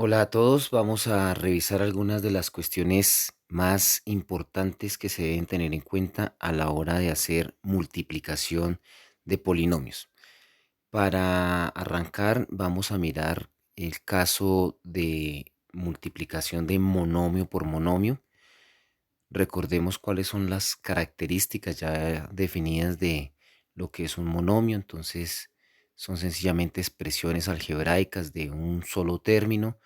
Hola a todos, vamos a revisar algunas de las cuestiones más importantes que se deben tener en cuenta a la hora de hacer multiplicación de polinomios. Para arrancar, vamos a mirar el caso de multiplicación de monomio por monomio. Recordemos cuáles son las características ya definidas de lo que es un monomio. Entonces, son sencillamente expresiones algebraicas de un solo término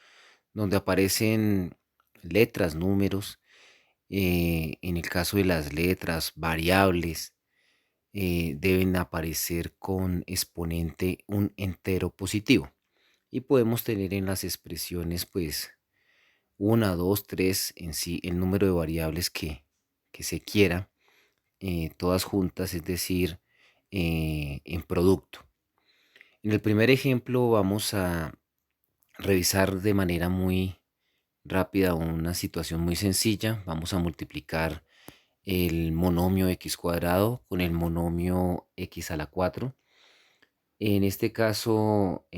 donde aparecen letras, números, en el caso de las letras, variables, deben aparecer con exponente un entero positivo. Y podemos tener en las expresiones, pues, una, dos, tres, en sí, el número de variables que se quiera, todas juntas, es decir, en producto. En el primer ejemplo vamos a revisar de manera muy rápida una situación muy sencilla. Vamos a multiplicar el monomio x cuadrado con el monomio x a la 4. En este caso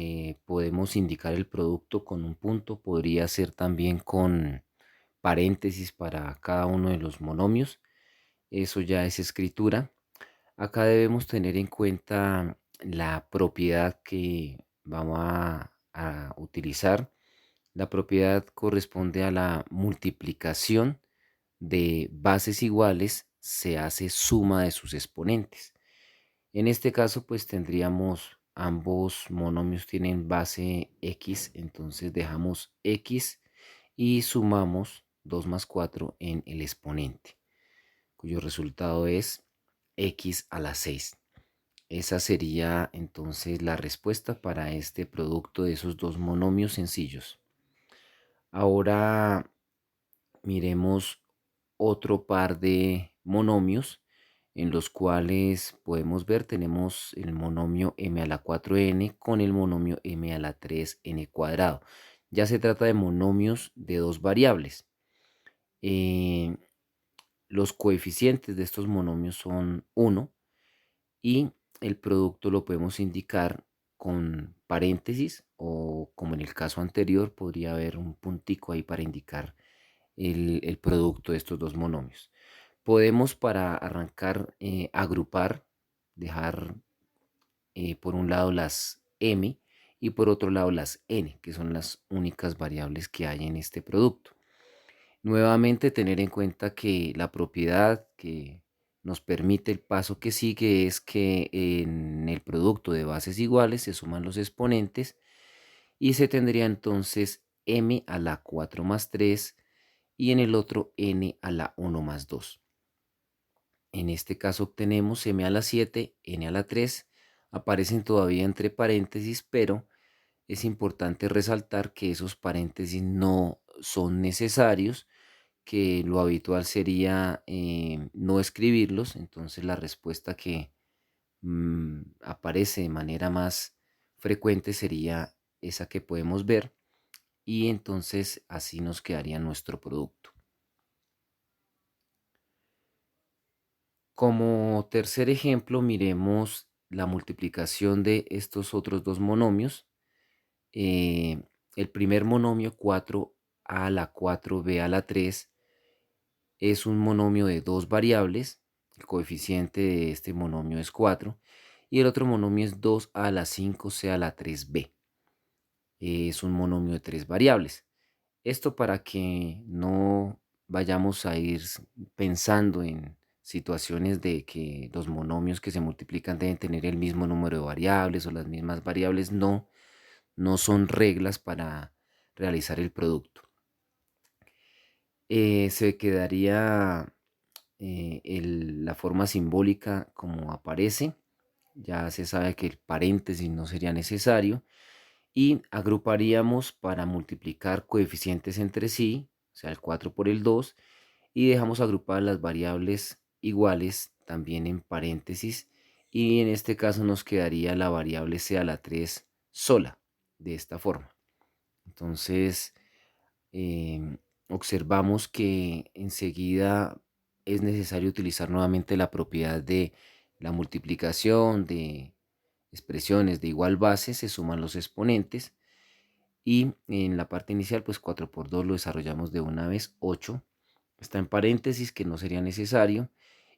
podemos indicar el producto con un punto, podría ser también con paréntesis para cada uno de los monomios. Eso ya es escritura. Acá debemos tener en cuenta la propiedad que vamos a utilizar. La propiedad corresponde a la multiplicación de bases iguales, se hace suma de sus exponentes. En este caso, pues tendríamos ambos monomios tienen base x, entonces dejamos x y sumamos 2 más 4 en el exponente, cuyo resultado es x a la 6. Esa sería entonces la respuesta para este producto de esos dos monomios sencillos. Ahora miremos otro par de monomios en los cuales podemos ver, tenemos el monomio m a la 4n con el monomio m a la 3n cuadrado. Ya se trata de monomios de dos variables. Eh, los coeficientes de estos monomios son 1 y el producto lo podemos indicar con paréntesis, o como en el caso anterior podría haber un puntico ahí para indicar el producto de estos dos monomios. Podemos, para arrancar, agrupar, dejar por un lado las m y por otro lado las n, que son las únicas variables que hay en este producto. Nuevamente tener en cuenta que la propiedad que nos permite el paso que sigue es que en el producto de bases iguales se suman los exponentes y se tendría entonces m a la 4 más 3 y en el otro n a la 1 más 2. En este caso obtenemos m a la 7, n a la 3, aparecen todavía entre paréntesis, pero es importante resaltar que esos paréntesis no son necesarios, que lo habitual sería no escribirlos. Entonces la respuesta que aparece de manera más frecuente sería esa que podemos ver, y entonces así nos quedaría nuestro producto. Como tercer ejemplo, miremos la multiplicación de estos otros dos monomios. Eh, el primer monomio 4a a la 4b a la 3 es un monomio de dos variables. El coeficiente de este monomio es 4 y el otro monomio es 2a a la 5c a la 3b. Es un monomio de tres variables. Esto para que no vayamos a ir pensando en situaciones de que los monomios que se multiplican deben tener el mismo número de variables o las mismas variables. No, no son reglas para realizar el producto. Se quedaría la forma simbólica como aparece. Ya se sabe que el paréntesis no sería necesario. Y agruparíamos para multiplicar coeficientes entre sí, o sea, el 4 por el 2, y dejamos agrupadas las variables iguales también en paréntesis, y en este caso nos quedaría la variable c a la 3 sola, de esta forma. Entonces, observamos que enseguida es necesario utilizar nuevamente la propiedad de la multiplicación de expresiones de igual base, se suman los exponentes, y en la parte inicial pues 4 por 2 lo desarrollamos de una vez, 8. Está en paréntesis que no sería necesario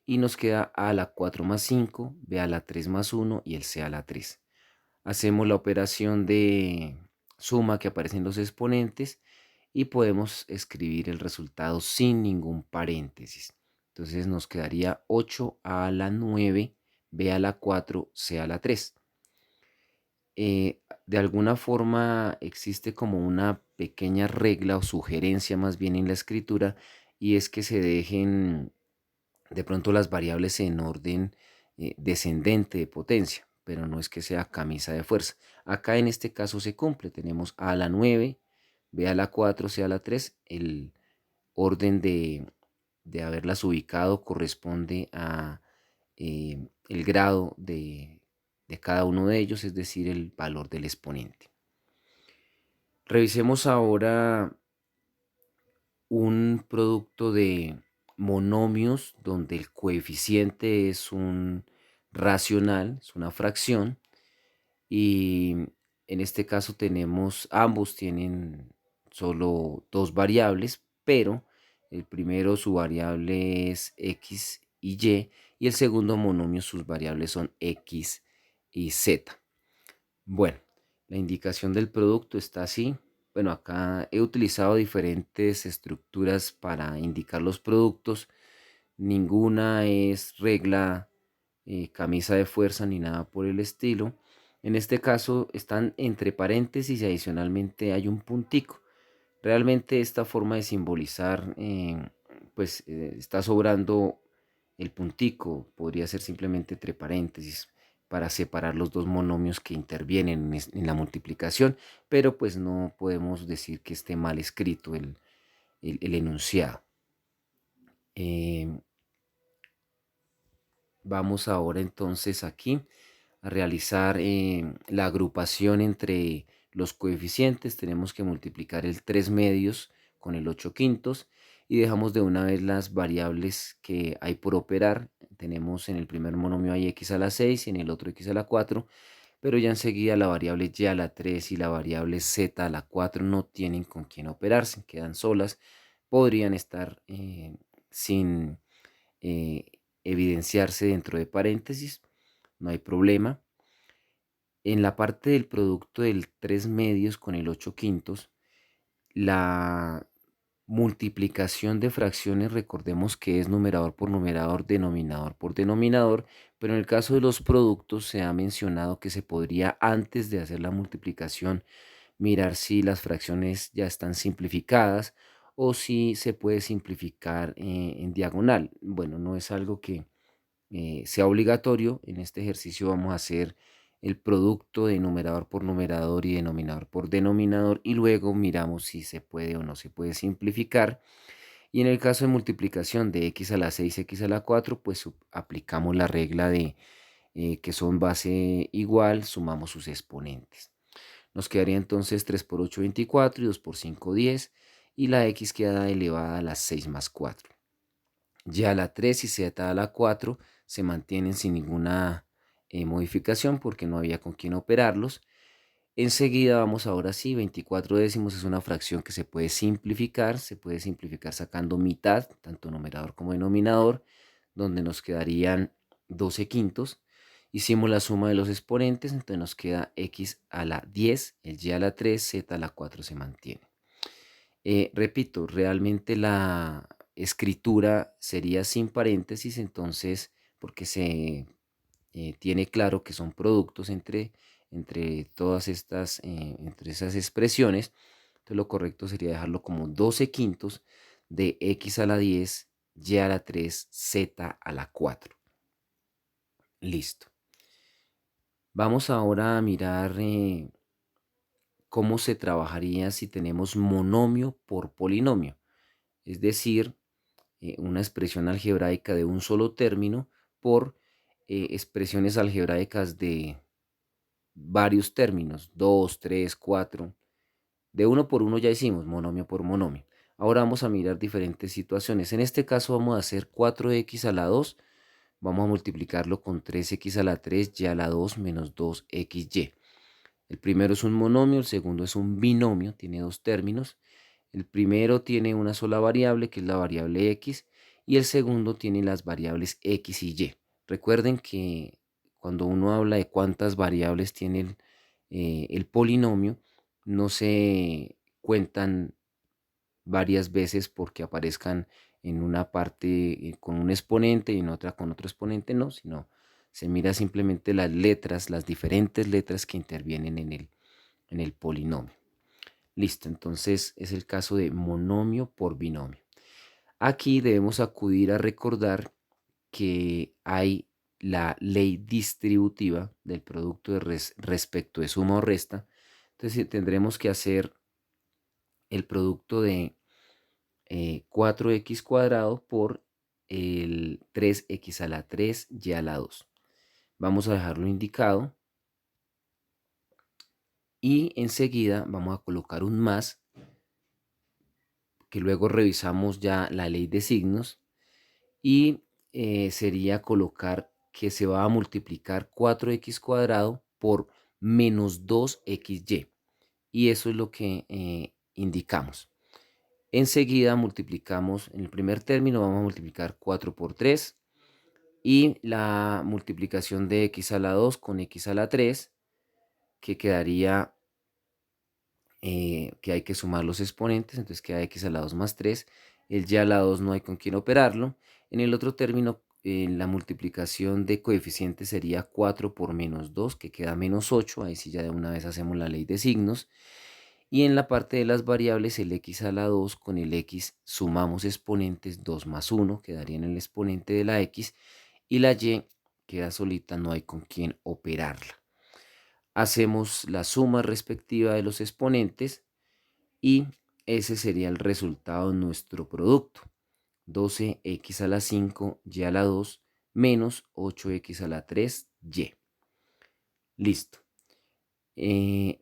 y nos queda a a la 4 más 5, b a la 3 más 1 y el c a la 3. Hacemos la operación de suma que aparece en los exponentes y podemos escribir el resultado sin ningún paréntesis. Entonces nos quedaría 8 a la 9, b a la 4, c a la 3. De alguna forma existe como una pequeña regla o sugerencia más bien en la escritura, y es que se dejen de pronto las variables en orden descendente de potencia, pero no es que sea camisa de fuerza. Acá en este caso se cumple, tenemos a la 9, b a la 4, c a la 3. El orden de haberlas ubicado corresponde a el grado de cada uno de ellos, es decir, el valor del exponente. Revisemos ahora un producto de monomios donde el coeficiente es un racional, es una fracción, y en este caso ambos tienen solo dos variables, pero el primero su variable es x y el segundo monomio sus variables son x y z. Bueno, la indicación del producto está así. Bueno, acá he utilizado diferentes estructuras para indicar los productos. Ninguna es regla, camisa de fuerza ni nada por el estilo. En este caso están entre paréntesis y adicionalmente hay un puntico. Realmente esta forma de simbolizar, pues está sobrando el puntico. Podría ser simplemente entre paréntesis para separar los dos monomios que intervienen en la multiplicación, pero pues no podemos decir que esté mal escrito el enunciado. Vamos ahora entonces aquí a realizar la agrupación entre los coeficientes. Tenemos que multiplicar el 3 medios con el 8 quintos y dejamos de una vez las variables que hay por operar. Tenemos en el primer monomio hay x a la 6 y en el otro x a la 4, pero ya enseguida la variable y a la 3 y la variable z a la 4 no tienen con quién operarse, quedan solas. Podrían estar sin evidenciarse dentro de paréntesis, no hay problema. En la parte del producto del 3 medios con el 8 quintos, la multiplicación de fracciones, recordemos que es numerador por numerador, denominador por denominador, pero en el caso de los productos se ha mencionado que se podría, antes de hacer la multiplicación, mirar si las fracciones ya están simplificadas o si se puede simplificar en diagonal. Bueno, no es algo que sea obligatorio. En este ejercicio vamos a hacer el producto de numerador por numerador y denominador por denominador y luego miramos si se puede o no se puede simplificar. Y en el caso de multiplicación de x a la 6, x a la 4, pues aplicamos la regla de que son base igual, sumamos sus exponentes. Nos quedaría entonces 3 por 8, 24 y 2 por 5, 10, y la x queda elevada a las 6 más 4. Ya la 3 y z a la 4 se mantienen sin ninguna modificación porque no había con quién operarlos. Enseguida vamos ahora sí, 24 décimos es una fracción que se puede simplificar sacando mitad, tanto numerador como denominador, donde nos quedarían 12 quintos. Hicimos la suma de los exponentes, entonces nos queda x a la 10, el y a la 3, z a la 4 se mantiene. Repito, realmente la escritura sería sin paréntesis, entonces, porque se tiene claro que son productos entre todas estas, entre esas expresiones. Entonces lo correcto sería dejarlo como 12 quintos de x a la 10, y a la 3, z a la 4. Listo. Vamos ahora a mirar cómo se trabajaría si tenemos monomio por polinomio, es decir, una expresión algebraica de un solo término por expresiones algebraicas de varios términos, 2, 3, 4. De uno por uno ya hicimos, monomio por monomio. Ahora vamos a mirar diferentes situaciones. En este caso vamos a hacer 4x a la 2. Vamos a multiplicarlo con 3x a la 3, y a la 2 menos 2xy. El primero es un monomio, el segundo es un binomio, tiene dos términos. El primero tiene una sola variable, que es la variable x, y el segundo tiene las variables x y y. Recuerden que cuando uno habla de cuántas variables tiene el polinomio, no se cuentan varias veces porque aparezcan en una parte con un exponente y en otra con otro exponente, no, sino se mira simplemente las letras, las diferentes letras que intervienen en el polinomio. Listo, entonces es el caso de monomio por binomio. Aquí debemos acudir a recordar que hay la ley distributiva del producto respecto de suma o resta. Entonces tendremos que hacer el producto de 4x cuadrado por el 3x a la 3 y a la 2. Vamos a dejarlo indicado y enseguida vamos a colocar un más, que luego revisamos ya la ley de signos, y sería colocar que se va a multiplicar 4x cuadrado por menos 2xy, y eso es lo que indicamos. Enseguida multiplicamos, en el primer término vamos a multiplicar 4 por 3, y la multiplicación de x a la 2 con x a la 3, que quedaría que hay que sumar los exponentes, entonces queda x a la 2 más 3, el y a la 2 no hay con quién operarlo. En el otro término, la multiplicación de coeficientes sería 4 por menos 2, que queda menos 8, ahí sí ya de una vez hacemos la ley de signos. Y en la parte de las variables, el x a la 2 con el x sumamos exponentes, 2 más 1, quedaría en el exponente de la x, y la y queda solita, no hay con quién operarla. Hacemos la suma respectiva de los exponentes y ese sería el resultado de nuestro producto. 12x a la 5 y a la 2 menos 8x a la 3 y. Listo.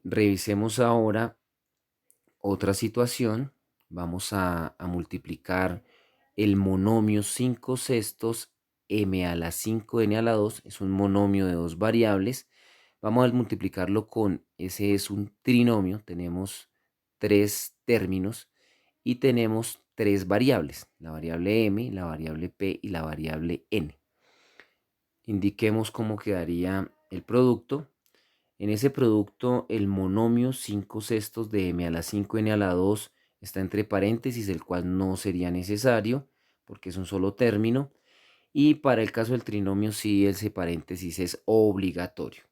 Revisemos ahora otra situación. Vamos a multiplicar el monomio 5 sextos m a la 5n a la 2. Es un monomio de dos variables. Vamos a multiplicarlo con, ese es un trinomio, tenemos tres términos y tenemos tres variables, la variable m, la variable p y la variable n. Indiquemos cómo quedaría el producto. En ese producto el monomio 5 sextos de m a la 5n a la 2 está entre paréntesis, el cual no sería necesario porque es un solo término. Y para el caso del trinomio sí, ese paréntesis es obligatorio.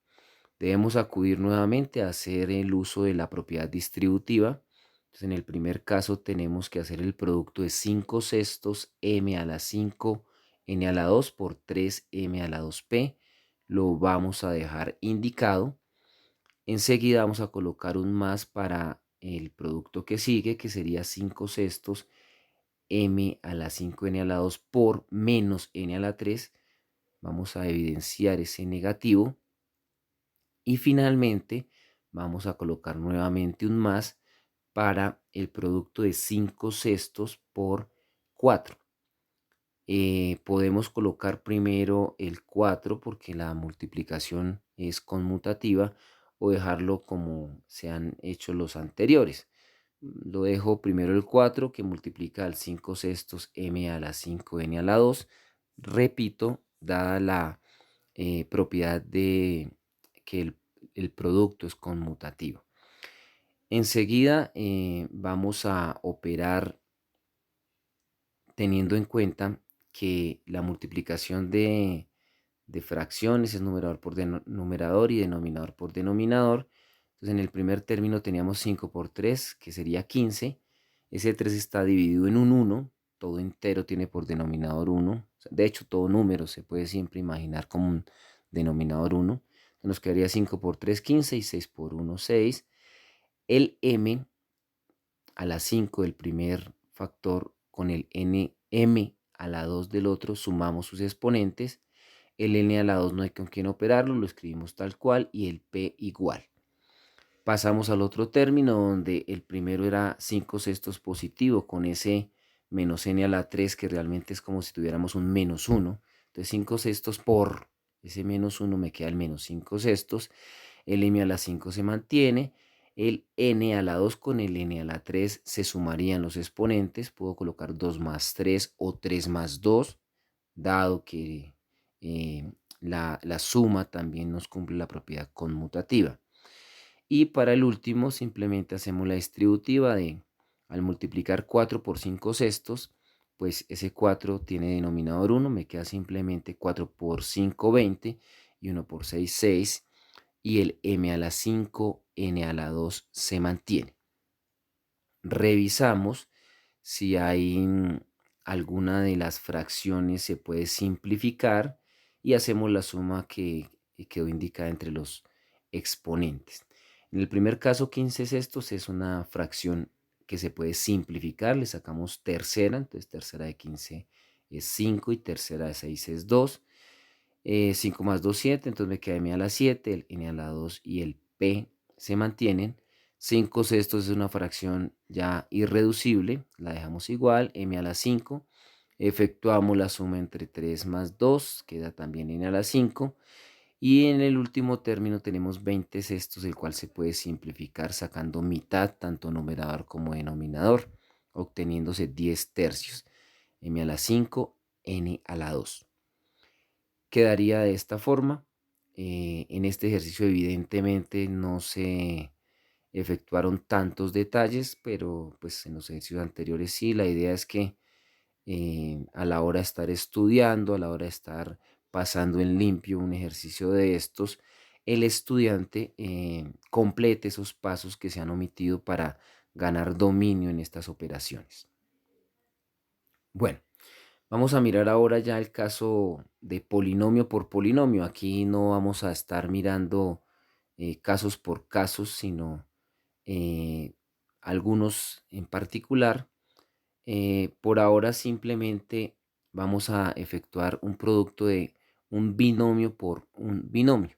Debemos acudir nuevamente a hacer el uso de la propiedad distributiva. Entonces, en el primer caso tenemos que hacer el producto de 5 sextos m a la 5 n a la 2 por 3m a la 2p. Lo vamos a dejar indicado. Enseguida vamos a colocar un más para el producto que sigue, que sería 5 sextos m a la 5n a la 2 por menos n a la 3. Vamos a evidenciar ese negativo. Y finalmente vamos a colocar nuevamente un más para el producto de 5 sextos por 4. Podemos colocar primero el 4 porque la multiplicación es conmutativa, o dejarlo como se han hecho los anteriores. Lo dejo primero el 4, que multiplica al 5 sextos m a la 5n a la 2. Repito, dada la propiedad de que el producto es conmutativo. Enseguida vamos a operar teniendo en cuenta que la multiplicación de fracciones es numerador por numerador y denominador por denominador. Entonces en el primer término teníamos 5 por 3, que sería 15. Ese 3 está dividido en un 1. Todo entero tiene por denominador 1. De hecho, todo número se puede siempre imaginar como un denominador 1. Entonces nos quedaría 5 por 3, 15, y 6 por 1, 6. El m a la 5 del primer factor con el m a la 2 del otro, sumamos sus exponentes. El n a la 2 no hay con quién operarlo, lo escribimos tal cual, y el p igual. Pasamos al otro término donde el primero era 5 sextos positivo con ese menos n a la 3, que realmente es como si tuviéramos un menos 1. Entonces 5 sextos por ese menos 1 me queda el menos 5 sextos. el m a la 5 se mantiene, el n a la 2 con el n a la 3 se sumarían los exponentes, puedo colocar 2 más 3 o 3 más 2, dado que la suma también nos cumple la propiedad conmutativa. Y para el último simplemente hacemos la distributiva de, al multiplicar 4 por 5 sextos, pues ese 4 tiene denominador 1, me queda simplemente 4 por 5, 20, y 1 por 6, 6, y el m a la 5, n a la 2 se mantiene. Revisamos si hay alguna de las fracciones se puede simplificar y hacemos la suma que quedó indicada entre los exponentes. En el primer caso, 15 sextos es una fracción que se puede simplificar, le sacamos tercera, entonces tercera de 15 es 5 y tercera de 6 es 2. 5 más 2, 7, entonces me queda m a la 7, el n a la 2 y el p se mantienen. 5 sextos es una fracción ya irreducible, la dejamos igual, m a la 5. Efectuamos la suma entre 3 más 2, queda también n a la 5. Y en el último término tenemos 20 sextos, el cual se puede simplificar sacando mitad, tanto numerador como denominador, obteniéndose 10 tercios. M a la 5, n a la 2. Quedaría de esta forma. En este ejercicio evidentemente no se efectuaron tantos detalles, pero pues en los ejercicios anteriores sí. La idea es que a la hora de estar estudiando, a la hora de estar pasando en limpio un ejercicio de estos, el estudiante complete esos pasos que se han omitido para ganar dominio en estas operaciones. Bueno, vamos a mirar ahora ya el caso de polinomio por polinomio. Aquí no vamos a estar mirando casos por casos, sino eh, algunos en particular. Por ahora simplemente vamos a efectuar un producto de un binomio por un binomio.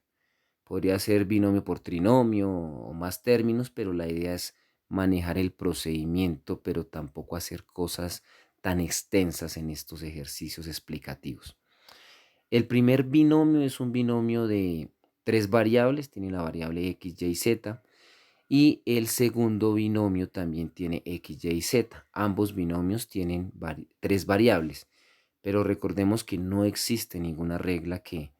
Podría ser binomio por trinomio o más términos, pero la idea es manejar el procedimiento, pero tampoco hacer cosas tan extensas en estos ejercicios explicativos. El primer binomio es un binomio de tres variables, tiene la variable x, y, z. Y el segundo binomio también tiene x, y, z. Ambos binomios tienen tres variables, pero recordemos que no existe ninguna regla que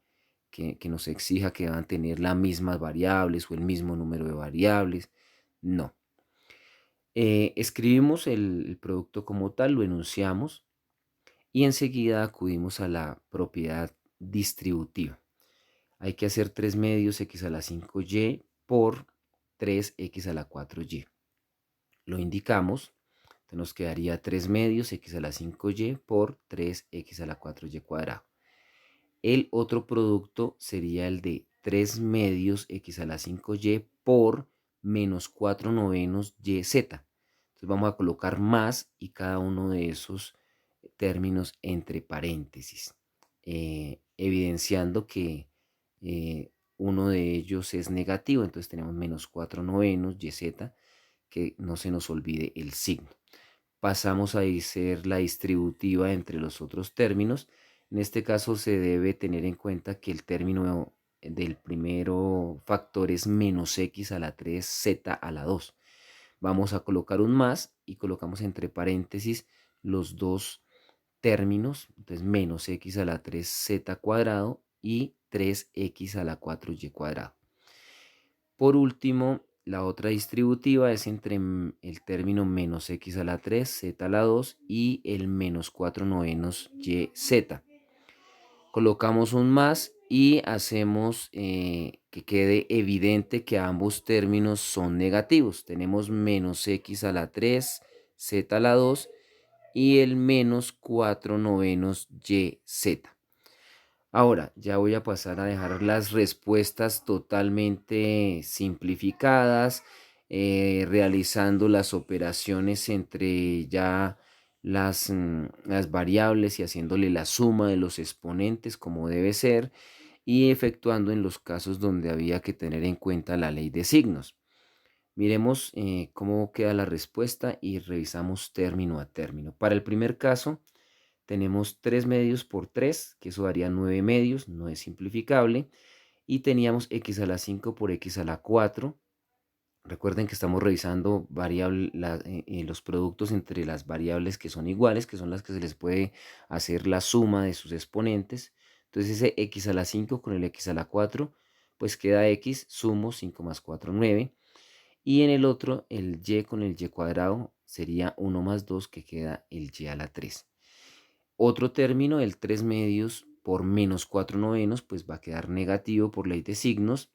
nos exija que van a tener las mismas variables o el mismo número de variables. No. Escribimos el producto como tal, lo enunciamos y enseguida acudimos a la propiedad distributiva. Hay que hacer 3 medios x a la 5y por 3x a la 4y. Lo indicamos, entonces nos quedaría 3 medios x a la 5y por 3x a la 4y cuadrado. El otro producto sería el de 3 medios x a la 5y por menos 4 novenos yz. Entonces vamos a colocar más y cada uno de esos términos entre paréntesis, evidenciando que uno de ellos es negativo. Entonces tenemos menos 4 novenos yz, que no se nos olvide el signo. Pasamos a hacer la distributiva entre los otros términos. En este caso se debe tener en cuenta que el término del primero factor es menos x a la 3 z a la 2. Vamos a colocar un más y colocamos entre paréntesis los dos términos. Entonces menos x a la 3 z cuadrado y 3x a la 4y cuadrado. Por último, la otra distributiva es entre el término menos x a la 3, z a la 2 y el menos 4 novenos y, z. Colocamos un más y hacemos que quede evidente que ambos términos son negativos. Tenemos menos x a la 3, z a la 2 y el menos 4 novenos y, z. Ahora ya voy a pasar a dejar las respuestas totalmente simplificadas, realizando las operaciones entre ya las variables y haciéndole la suma de los exponentes como debe ser, y efectuando en los casos donde había que tener en cuenta la ley de signos. Miremos cómo queda la respuesta y revisamos término a término. Para el primer caso, tenemos 3 medios por 3, que eso daría 9 medios, no es simplificable. y teníamos x a la 5 por x a la 4. Recuerden que estamos revisando los productos entre las variables que son iguales, que son las que se les puede hacer la suma de sus exponentes. Entonces ese x a la 5 con el x a la 4, pues queda x, sumo 5 más 4, 9. Y en el otro, el y con el y cuadrado sería 1 más 2, que queda el y a la 3. Otro término, el 3 medios por menos 4 novenos, pues va a quedar negativo por ley de signos.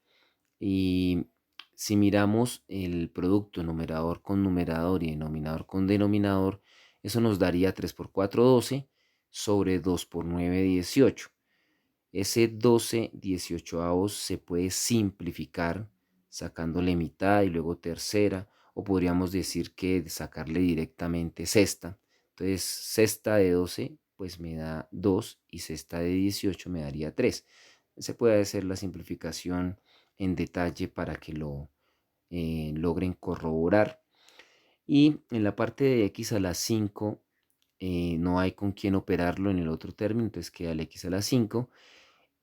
Y si miramos el producto numerador con numerador y denominador con denominador, eso nos daría 3 por 4, 12, sobre 2 por 9, 18. Ese 12 18avos se puede simplificar sacándole mitad y luego tercera, o podríamos decir que sacarle directamente sexta. Entonces, sexta de 12 pues me da 2 y sexta de 18 me daría 3. Se puede hacer la simplificación en detalle para que lo logren corroborar. Y en la parte de x a la 5 no hay con quién operarlo en el otro término, entonces queda el x a la 5.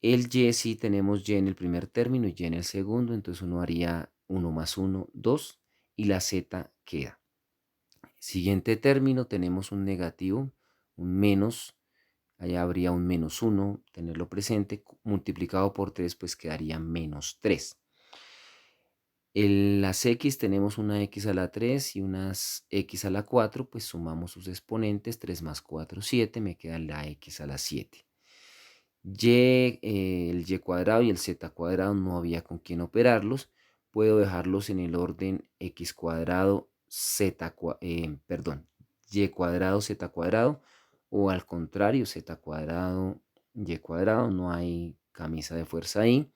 El y sí tenemos y en el primer término y y en el segundo, entonces uno haría 1 más 1, 2, y la z queda. Siguiente término tenemos un negativo, un menos, allá habría un menos 1, tenerlo presente, multiplicado por 3 pues quedaría menos 3. En las x tenemos una x a la 3 y unas x a la 4, pues sumamos sus exponentes, 3 más 4, 7, me queda la x a la 7. El y cuadrado y el z cuadrado no había con quién operarlos. Puedo dejarlos en el orden x cuadrado, y cuadrado, z cuadrado, o al contrario, z cuadrado, y cuadrado. No hay camisa de fuerza ahí.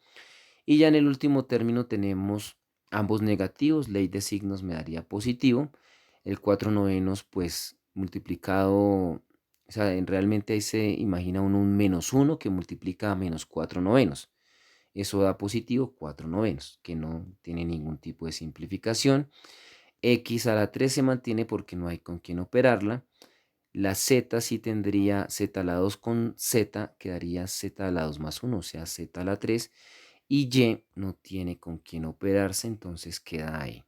Y ya en el último término tenemos ambos negativos. Ley de signos me daría positivo. El 4 novenos, pues multiplicado, o sea, realmente ahí se imagina uno un menos 1 que multiplica a menos 4 novenos. Eso da positivo 4 novenos, que no tiene ningún tipo de simplificación. X a la 3 se mantiene porque no hay con quién operarla. La z sí tendría z a la 2 con z, quedaría z a la 2 más 1, o sea, z a la 3. Y y no tiene con quién operarse, entonces queda ahí.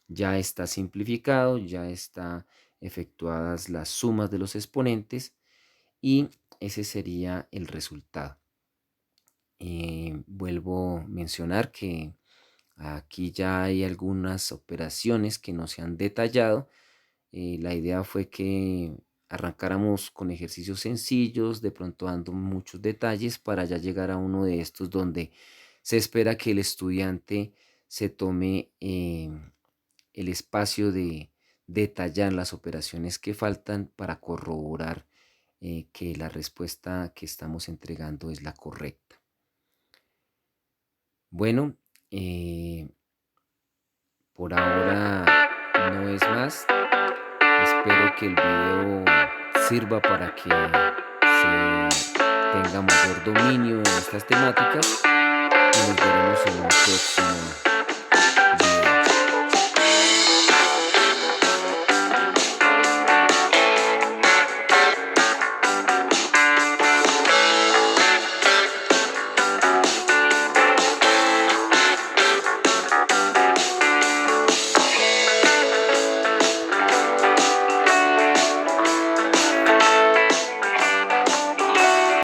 Ya está simplificado, ya está efectuadas las sumas de los exponentes y ese sería el resultado. Vuelvo a mencionar que aquí ya hay algunas operaciones que no se han detallado. La idea fue que arrancáramos con ejercicios sencillos, de pronto dando muchos detalles para ya llegar a uno de estos donde se espera que el estudiante se tome el espacio de detallar las operaciones que faltan para corroborar que la respuesta que estamos entregando es la correcta. Bueno, por ahora no es más. Espero que el video sirva para que se tenga mayor dominio en estas temáticas